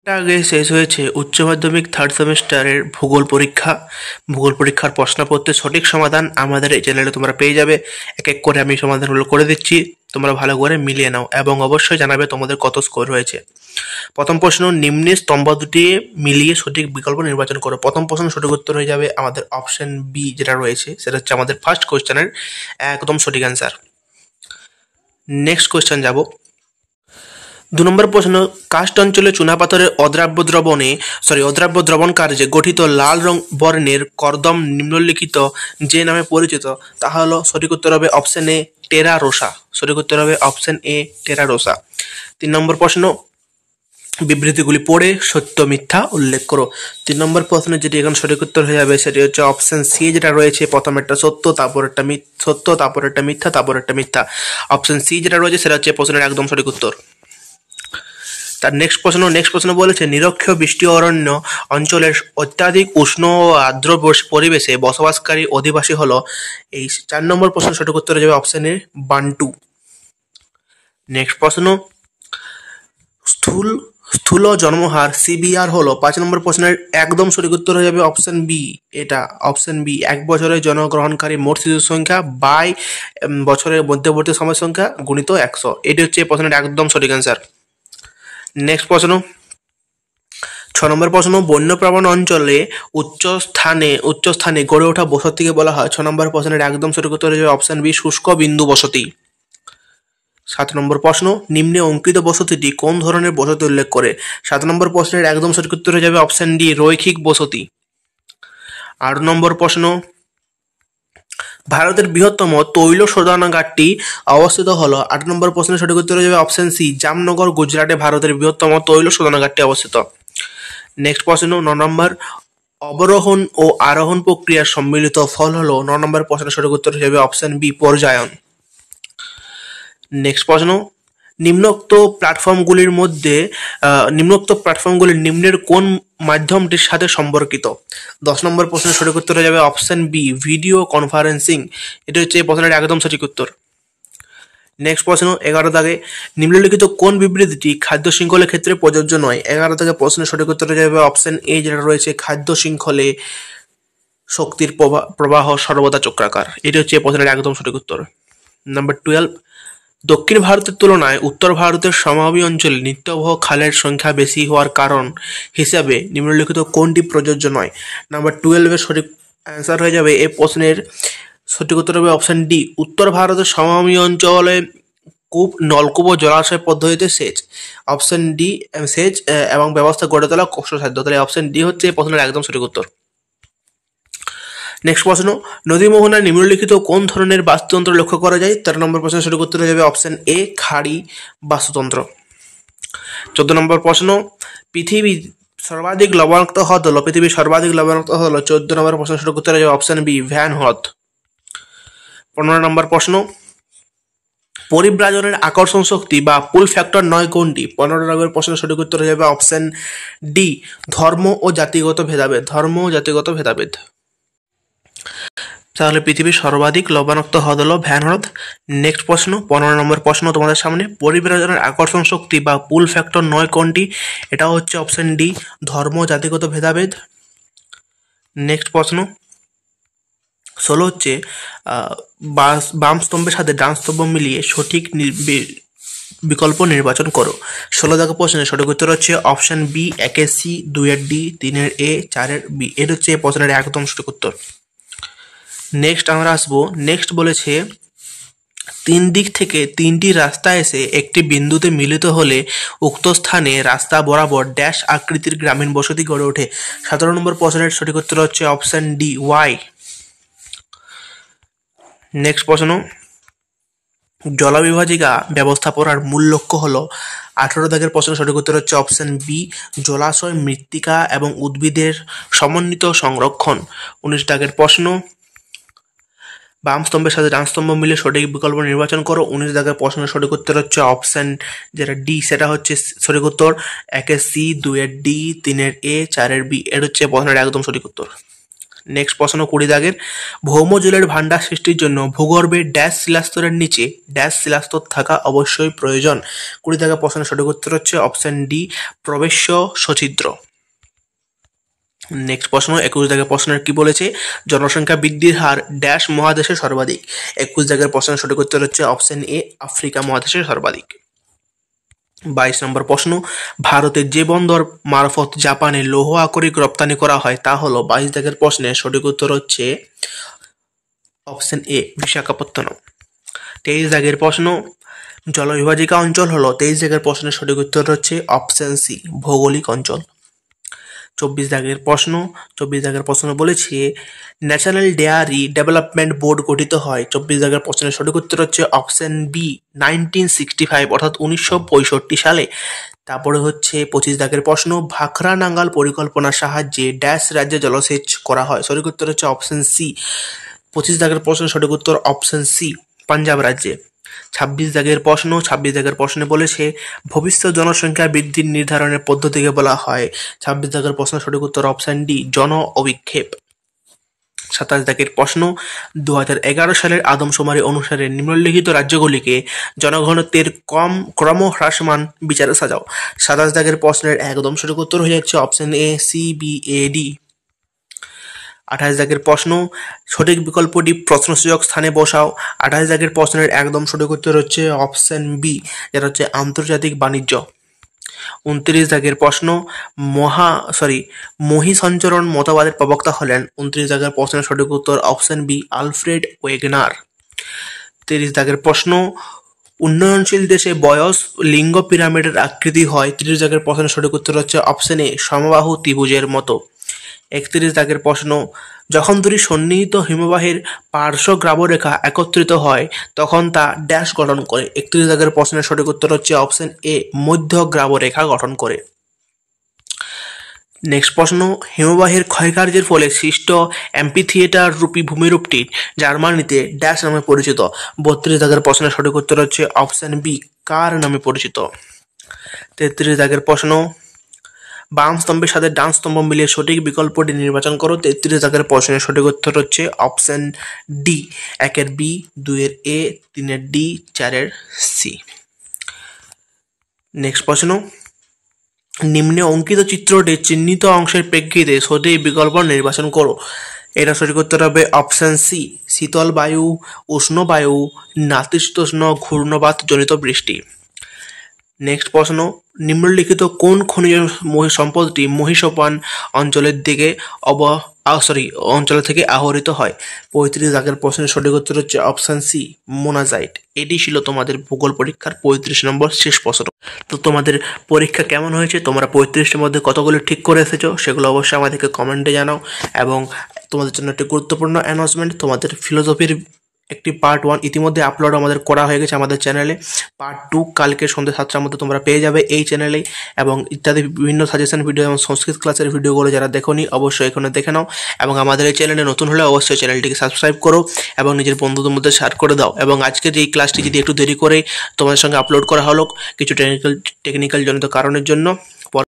এটা আগে শেষ হয়েছে উচ্চ মাধ্যমিক থার্ড সেমিস্টারের ভূগোল পরীক্ষা। ভূগোল পরীক্ষার প্রশ্নপত্রের সঠিক সমাধান আমাদের এই চ্যানেলে তোমরা পেয়ে যাবে। এক এক করে আমি সমাধানগুলো করে দিচ্ছি, তোমরা ভালো করে মিলিয়ে নাও এবং অবশ্যই জানাবে তোমাদের কত স্কোর হয়েছে। প্রথম প্রশ্ন, নিম্নে স্তম্ভ দুটি মিলিয়ে সঠিক বিকল্প নির্বাচন করো। প্রথম প্রশ্ন সঠিক উত্তর হয়ে যাবে আমাদের অপশন বি, যেটা রয়েছে সেটা হচ্ছে আমাদের ফার্স্ট কোয়েশ্চেনের একদম সঠিক অ্যান্সার। নেক্সট কোয়েশ্চেন যাব। 2 নম্বর প্রশ্ন, কাস্ট অঞ্চলে চুনাপাথরের অদ্রাব্য দ্রবণ কার্যে গঠিত লাল বর্ণের কর্দম নিম্নলিখিত যে নামে পরিচিত তা হলো, সঠিক উত্তর হবে অপশন এ টেরা রোসা। সঠিক উত্তর হবে অপশন এ টেরা রোসা। 3 নম্বর প্রশ্ন, বিবৃতিগুলি পড়ে সত্য মিথ্যা উল্লেখ করো। 3 নম্বর প্রশ্নের যেটি এখন সঠিক উত্তর হয়ে যাবে সেটি হচ্ছে অপশন সি, যেটা রয়েছে প্রথম একটা সত্য, তারপর একটা সত্য, তারপর একটা মিথ্যা, তারপর একটা মিথ্যা। অপশন সি যেটা রয়েছে সেটা হচ্ছে প্রশ্নের একদম সঠিক উত্তর। তার নেক্সট প্রশ্ন বলেছে, নিরক্ষীয় বৃষ্টি অরণ্য অঞ্চলের অত্যাধিক উষ্ণ ও আর্দ্র পরিবেশে বসবাসকারী অধিবাসী হলো। এই 4 নম্বর প্রশ্ন সঠিক উত্তর হয়ে যাবে অপশন এ বান্টু। নেক্সট প্রশ্ন, স্থূল জন্মহার সিবিআর হলো। 5 নম্বর প্রশ্নের একদম সঠিক উত্তর হয়ে যাবে অপশন বি। এটা অপশন বি, 1 বছরের জন্মগ্রহণকারী মোট শিশুর সংখ্যা বাই বছরের মধ্যবর্তী সময় সংখ্যা গুণিত 100। এটি হচ্ছে প্রশ্নের একদম সঠিক অ্যান্সার। নেক্সট প্রশ্ন, 6 নম্বর প্রশ্ন, বন্যপ্রাবণ অঞ্চলে উচ্চস্থানে গড়ে ওঠা বসতিকে বলা হয়। 6 নম্বর প্রশ্নের একদম সঠিক উত্তর হয়ে যাবে অপশন বি, শুষ্ক বিন্দু বসতি। 7 নম্বর প্রশ্ন, নিম্নে অঙ্কিত বসতিটি কোন ধরনের বসতি উল্লেখ করে। 7 নম্বর প্রশ্নের একদম সঠিক উত্তর হয়ে যাবে অপশন ডি, রৈখিক বসতি। 8 নম্বর প্রশ্ন, ভারতের বৃহত্তম তৈল শোধনাগারটি অবস্থিত হলো। 8 নম্বর প্রশ্নের সঠিক উত্তর হয়ে যাবে অপশন সি, জামনগর, গুজরাটে ভারতের বৃহত্তম তৈল শোধনাগারটি অবস্থিত। নেক্সট প্রশ্ন 9 নম্বর, অবরোহণ ও আরোহণ প্রক্রিয়ার সম্মিলিত ফল হলো। 9 নম্বর প্রশ্নের সঠিক উত্তর হয়ে যাবে অপশন বি, পর্যায়ন। নেক্সট প্রশ্ন, নিম্নোক্ত প্ল্যাটফর্মগুলির নিম্নের কোন মাধ্যমটির সাথে সম্পর্কিত। 10 নম্বর প্রশ্নের সঠিক উত্তর হয়ে যাবে অপশন বি, ভিডিও কনফারেন্সিং। এটা হচ্ছে এই প্রশ্নের একদম সঠিক উত্তর। নেক্সট প্রশ্ন 11 দাগে, নিম্নলিখিত কোন বিবৃতিটি খাদ্য শৃঙ্খলের ক্ষেত্রে প্রযোজ্য নয়। 11 দাগে প্রশ্নের সঠিক উত্তর হয়ে যাবে অপশন এ, যেটা রয়েছে খাদ্য শৃঙ্খলে শক্তির প্রবাহ সর্বদা চক্রাকার। এটি হচ্ছে এই প্রশ্নের একদম সঠিক উত্তর। নাম্বার 12, দক্ষিণ ভারতের তুলনায় উত্তর ভারতের সমভূমি অঞ্চলে নিত্যবহ খালের সংখ্যা বেশি হওয়ার কারণ হিসাবে নিম্নলিখিত কোনটি প্রযোজ্য নয়। নাম্বার 12 এর সঠিক অ্যান্সার হয়ে যাবে এই প্রশ্নের সঠিক উত্তর হবে অপশন ডি, উত্তর ভারতের সমভূমি অঞ্চলে নলকূপ ও জলাশয় পদ্ধতিতে সেচ। অপশন ডি, সেচ এবং ব্যবস্থা গড়ে তোলা কষ্টসাধ্য। তাহলে অপশন ডি হচ্ছে এই প্রশ্নের একদম সঠিক উত্তর। নেক্সট প্রশ্ন, নদী মোহনায় নিম্নলিখিত কোন ধরনের বাস্তুতন্ত্র লক্ষ্য করা যায়। 13 নম্বর প্রশ্নের সঠিক উত্তর হয়ে যাবে অপশন এ, খাড়ি বাস্তুতন্ত্র। 14 নম্বর প্রশ্ন, পৃথিবীর সর্বাধিক লবণাক্ত হ্রদ হলো। 14 নম্বর প্রশ্নের সঠিক উত্তর হয়ে যাবে অপশন বি, ভ্যান হ্রদ। 15 নম্বর প্রশ্ন, পরিব্রাজনের আকর্ষণ শক্তি বা পুল ফ্যাক্টর নয় কোনটি। 15 নম্বর প্রশ্নের সঠিক উত্তর হয়ে যাবে অপশন ডি, ধর্ম ও জাতিগত ভেদাভেদ। তাহলে পৃথিবীর সর্বাধিক লবণাক্ত হ্রদ হলো ভ্যান হ্রদ। নেক্সট প্রশ্ন 15 নম্বর প্রশ্ন তোমাদের সামনে, পরিব্রাজনের আকর্ষণ শক্তি বা পুল ফ্যাক্টর নয় কোনটি। এটা হচ্ছে অপশন ডি, ধর্ম জাতিগত ভেদাভেদ। নেক্সট প্রশ্ন 16 হচ্ছে, বাম স্তম্ভের সাথে ডান স্তম্ভ মিলিয়ে সঠিক বিকল্প নির্বাচন করো। 16 দাগের প্রশ্নের সঠিক উত্তর হচ্ছে অপশন বি, 1-এর সি, 2-এর ডি, 3-এর এ, 4-এর বি। এটা হচ্ছে এই প্রশ্নের একদম সঠিক উত্তর। নেক্সট আমরা আসবো, নেক্সট বলেছে 3 দিক থেকে 3টি রাস্তা এসে একটি বিন্দুতে মিলিত হলে উক্ত স্থানে রাস্তা বরাবর ড্যাশ আকৃতির গ্রামীণ বসতি গড়ে ওঠে। 17 নম্বর প্রশ্নের সঠিক উত্তর হচ্ছে অপশন ডি, ওয়াই। নেক্সট প্রশ্ন, জলবিভাজিকা ব্যবস্থাপনার মূল লক্ষ্য হলো। 18 দাগের প্রশ্নের সঠিক উত্তর হচ্ছে অপশন বি, জলাশয়, মৃত্তিকা এবং উদ্ভিদের সমন্বিত সংরক্ষণ। 19 দাগের প্রশ্ন, বাম স্তম্ভের সাথে ডান স্তম্ভ মিলে সঠিক বিকল্প নির্বাচন করো। 19 দাগের প্রশ্নের সঠিক উত্তর হচ্ছে অপশন যেটা ডি, সেটা হচ্ছে সঠিক উত্তর। 1-এর সি, 2-এর ডি, 3-এর এ, 4-এর বি। এটা হচ্ছে প্রশ্নের একদম সঠিক উত্তর। নেক্সট প্রশ্ন 20 দাগের, ভৌম জলের ভান্ডার সৃষ্টির জন্য ভূগর্ভে ড্যাশ শিলাস্তরের নিচে ড্যাশ শিলাস্তর থাকা অবশ্যই প্রয়োজন। 20 দাগের প্রশ্নের সঠিক উত্তর হচ্ছে অপশন ডি, প্রবেশ্য সছিদ্র। নেক্সট প্রশ্ন 21 দাগের প্রশ্নের কি বলেছে, জনসংখ্যা বৃদ্ধির হার ড্যাশ মহাদেশে সর্বাধিক। 21 দাগের প্রশ্নের সঠিক উত্তর হচ্ছে অপশন এ, আফ্রিকা মহাদেশে সর্বাধিক। 22 নম্বর প্রশ্ন, ভারতের যে বন্দর মারফত জাপানে লৌহ আকরিক রপ্তানি করা হয় তা হলো। 22 দাগের প্রশ্নের সঠিক উত্তর হচ্ছে অপশন এ, বিশাখাপত্তনম। 23 দাগের প্রশ্ন, জলবিভাজিকা অঞ্চল হলো। 23 দাগের প্রশ্নের সঠিক উত্তর হচ্ছে অপশন সি, ভৌগোলিক অঞ্চল। 24 দাগের প্রশ্ন বলেছে ন্যাশনাল ডেয়ারি ডেভেলপমেন্ট বোর্ড গঠিত হয়। 24 দাগের প্রশ্নের সঠিক উত্তর হচ্ছে অপশন বি, 1965 অর্থাৎ 1965 সালে। তারপরে হচ্ছে 25 দাগের প্রশ্ন, ভাখরা নাঙ্গাল পরিকল্পনার সাহায্যে ড্যাশ রাজ্যে জলসেচ করা হয়। সঠিক উত্তর হচ্ছে অপশন সি। 25 দাগের প্রশ্নের সঠিক উত্তর অপশন সি, পাঞ্জাব রাজ্যে। 26 দাগের প্রশ্নে বলেছে ভবিষ্যৎ জনসংখ্যা বৃদ্ধির নির্ধারণের পদ্ধতিকে বলা হয়। 26 দাগের প্রশ্নের সঠিক উত্তর অপশন ডি, জন অভিক্ষেপ। 27 দাগের প্রশ্ন, 2011 সালের আদমশুমারি অনুসারে নিম্নলিখিত রাজ্যগুলিকে জনঘনত্বের ক্রমহ্রাসমান বিচারে সাজাও। 27 দাগের প্রশ্নের একদম সঠিক উত্তর হয়ে যাচ্ছে option A, C, B, A, D. 28 দাগের প্রশ্ন, সঠিক বিকল্পটি প্রশ্নসূচক স্থানে বসাও। 28 দাগের প্রশ্নের একদম সঠিক উত্তর হচ্ছে অপশন বি, যেটা হচ্ছে আন্তর্জাতিক বাণিজ্য। 29 দাগের প্রশ্ন, মহিসঞ্চরণ মতবাদের প্রবক্তা হলেন। 29 দাগের প্রশ্নের সঠিক উত্তর অপশন বি, আলফ্রেড ওয়েগনার। 30 দাগের প্রশ্ন, উন্নয়নশীল দেশে বয়স লিঙ্গ পিরামিডের আকৃতি হয়। 30 দাগের প্রশ্নের সঠিক উত্তর হচ্ছে অপশন এ, সমবাহু ত্রিভুজের মতো। 31 দাগের প্রশ্ন, যখন দুটি সন্নিহিত হিমবাহের পার্শ্ব গ্রাবরেখা একত্রিত হয় তখন তা ড্যাশ গঠন করে। 31 দাগের প্রশ্নের সঠিক উত্তর হচ্ছে অপশন এ, মধ্য গ্রাবরেখা গঠন করে। নেক্সট প্রশ্ন, হিমবাহের ক্ষয়কার্যের ফলে সৃষ্ট অ্যাম্পিথিয়েটার রূপী ভূমিরূপটি জার্মানিতে ড্যাশ নামে পরিচিত। 32 দাগের প্রশ্নের সঠিক উত্তর হচ্ছে অপশন বি, কার নামে পরিচিত। 33 দাগের প্রশ্ন, বাম স্তম্ভের সাথে ডান স্তম্ভ মিলিয়ে সঠিক বিকল্পটি নির্বাচন করো। 33 দাগের প্রশ্নের সঠিক উত্তর হচ্ছে অপশন ডি, 1-এর বি, 2-এর এ, 3-এর ডি, 4-এর সি। নেক্সট প্রশ্ন, নিম্নে অঙ্কিত চিত্রটি চিহ্নিত অংশের প্রেক্ষিতে সঠিক বিকল্প নির্বাচন করো। এটা সঠিক উত্তর হবে অপশন সি, শীতল বায়ু, উষ্ণ বায়ু, নাতিশীতোষ্ণ ঘূর্ণবাত জনিত বৃষ্টি। নেক্সট প্রশ্ন, নিম্নলিখিত কোন খনিজ সম্পদটি মহীসোপান অঞ্চলের থেকে আহরিত হয়। 35 দাগের প্রশ্নের সঠিক উত্তর হচ্ছে অপশন সি, মোনাজাইট। এটি ছিল তোমাদের ভূগোল পরীক্ষার 35 নম্বর শেষ প্রশ্ন। তো তোমাদের পরীক্ষা কেমন হয়েছে, তোমরা 35টার মধ্যে কতগুলো ঠিক করে এসেছো সেগুলো অবশ্যই আমাদেরকে কমেন্টে জানাও। এবং তোমাদের জন্য একটি গুরুত্বপূর্ণ অ্যানাউন্সমেন্ট, তোমাদের ফিলোসফির একটি পার্ট 1 ইতিমধ্যে আপলোড আমাদের করা হয়ে গেছে আমাদের চ্যানেলে। পার্ট 2 কালকে সন্ধ্যে 7টার মধ্যে তোমরা পেয়ে যাবে এই চ্যানেলেই। এবং ইত্যাদি বিভিন্ন সাজেশন ভিডিও এবং সংস্কৃত ক্লাসের ভিডিওগুলো যারা দেখোনি অবশ্যই এখানে দেখে নাও। এবং আমাদের এই চ্যানেলে নতুন হলে অবশ্যই চ্যানেলটিকে সাবস্ক্রাইব করো এবং নিজের বন্ধুদের মধ্যে শেয়ার করে দাও। এবং আজকের এই ক্লাসটি যদি একটু দেরি করে তোমাদের সঙ্গে আপলোড করা হলো কিছু টেকনিক্যাল জনিত কারণের জন্য,